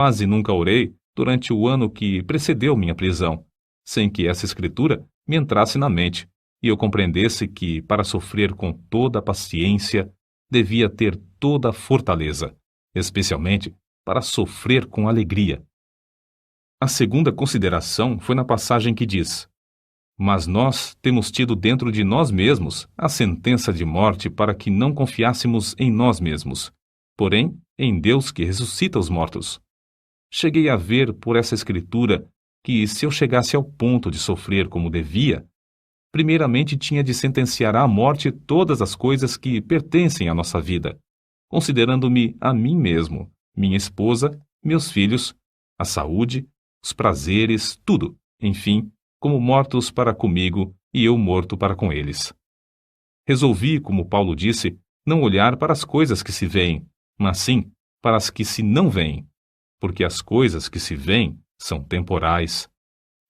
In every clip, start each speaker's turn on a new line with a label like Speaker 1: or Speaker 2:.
Speaker 1: Quase nunca orei durante o ano que precedeu minha prisão, sem que essa escritura me entrasse na mente e eu compreendesse que, para sofrer com toda a paciência, devia ter toda a fortaleza, especialmente para sofrer com alegria. A segunda consideração foi na passagem que diz: Mas nós temos tido dentro de nós mesmos a sentença de morte para que não confiássemos em nós mesmos, porém em Deus que ressuscita os mortos. Cheguei a ver por essa escritura que, se eu chegasse ao ponto de sofrer como devia, primeiramente tinha de sentenciar à morte todas as coisas que pertencem à nossa vida, considerando-me a mim mesmo, minha esposa, meus filhos, a saúde, os prazeres, tudo, enfim, como mortos para comigo e eu morto para com eles. Resolvi, como Paulo disse, não olhar para as coisas que se veem, mas sim para as que se não veem, porque as coisas que se veem são temporais,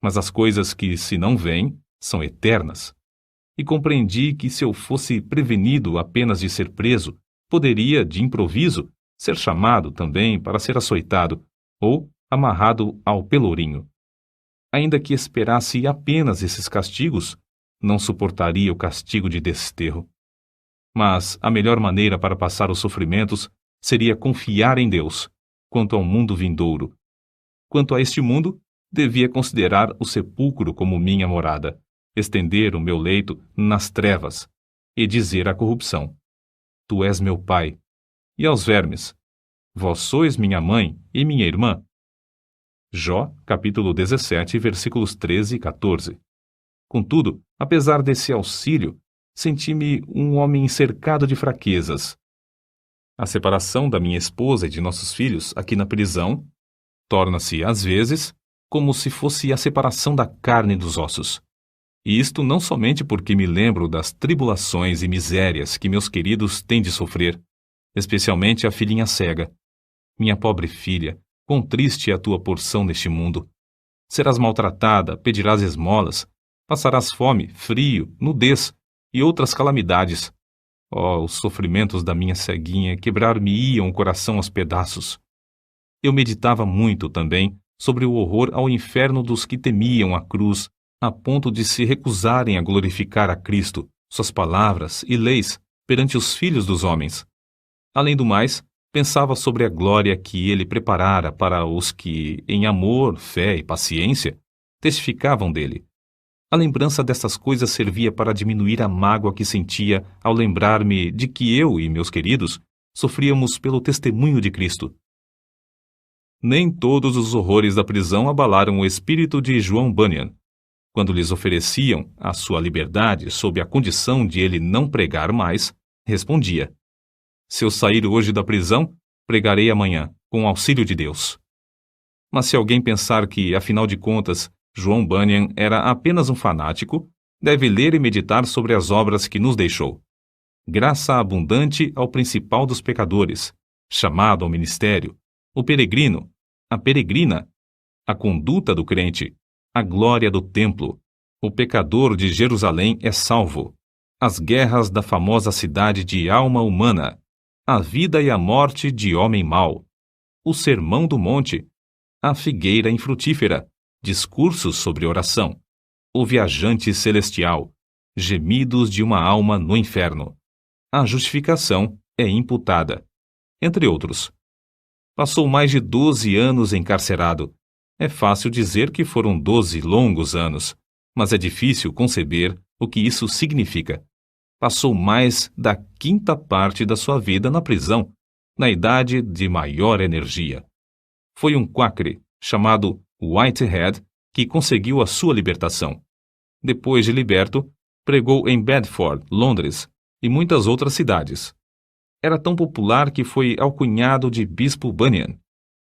Speaker 1: mas as coisas que se não veem são eternas. E compreendi que, se eu fosse prevenido apenas de ser preso, poderia, de improviso, ser chamado também para ser açoitado ou amarrado ao pelourinho. Ainda que esperasse apenas esses castigos, não suportaria o castigo de desterro. Mas a melhor maneira para passar os sofrimentos seria confiar em Deus, quanto ao mundo vindouro. Quanto a este mundo, devia considerar o sepulcro como minha morada, estender o meu leito nas trevas e dizer à corrupção: Tu és meu pai, e aos vermes: Vós sois minha mãe e minha irmã. Jó, capítulo 17, versículos 13 e 14. Contudo, apesar desse auxílio, senti-me um homem cercado de fraquezas. A separação da minha esposa e de nossos filhos aqui na prisão torna-se, às vezes, como se fosse a separação da carne dos ossos. E isto não somente porque me lembro das tribulações e misérias que meus queridos têm de sofrer, especialmente a filhinha cega. Minha pobre filha, quão triste é a tua porção neste mundo. Serás maltratada, pedirás esmolas, passarás fome, frio, nudez e outras calamidades. Oh, os sofrimentos da minha ceguinha quebrar-me-iam o coração aos pedaços. Eu meditava muito também sobre o horror ao inferno dos que temiam a cruz, a ponto de se recusarem a glorificar a Cristo, suas palavras e leis perante os filhos dos homens. Além do mais, pensava sobre a glória que ele preparara para os que, em amor, fé e paciência, testificavam dele. A lembrança dessas coisas servia para diminuir a mágoa que sentia ao lembrar-me de que eu e meus queridos sofríamos pelo testemunho de Cristo. Nem todos os horrores da prisão abalaram o espírito de João Bunyan. Quando lhes ofereciam a sua liberdade sob a condição de ele não pregar mais, respondia: Se eu sair hoje da prisão, pregarei amanhã, com o auxílio de Deus. Mas se alguém pensar que, afinal de contas, João Bunyan era apenas um fanático, deve ler e meditar sobre as obras que nos deixou. Graça abundante ao principal dos pecadores, chamado ao ministério, o peregrino, a peregrina, a conduta do crente, a glória do templo, o pecador de Jerusalém é salvo, as guerras da famosa cidade de alma humana, a vida e a morte de homem mau, o sermão do monte, a figueira infrutífera, discursos sobre oração, o viajante celestial, gemidos de uma alma no inferno, a justificação é imputada, entre outros. Passou mais de 12 anos encarcerado. É fácil dizer que foram 12 longos anos, mas é difícil conceber o que isso significa. Passou mais da quinta parte da sua vida na prisão, na idade de maior energia. Foi um quacre, chamado Whitehead, que conseguiu a sua libertação. Depois de liberto, pregou em Bedford, Londres, e muitas outras cidades. Era tão popular que foi alcunhado de Bispo Bunyan.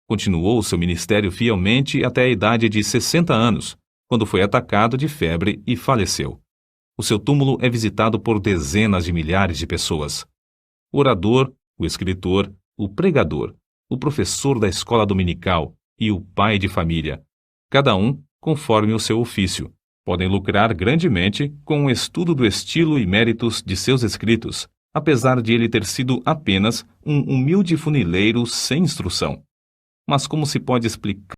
Speaker 1: Continuou seu ministério fielmente até a idade de 60 anos, quando foi atacado de febre e faleceu. O seu túmulo é visitado por dezenas de milhares de pessoas. O orador, o escritor, o pregador, o professor da escola dominical e o pai de família, cada um conforme o seu ofício, podem lucrar grandemente com o estudo do estilo e méritos de seus escritos, apesar de ele ter sido apenas um humilde funileiro sem instrução. Mas como se pode explicar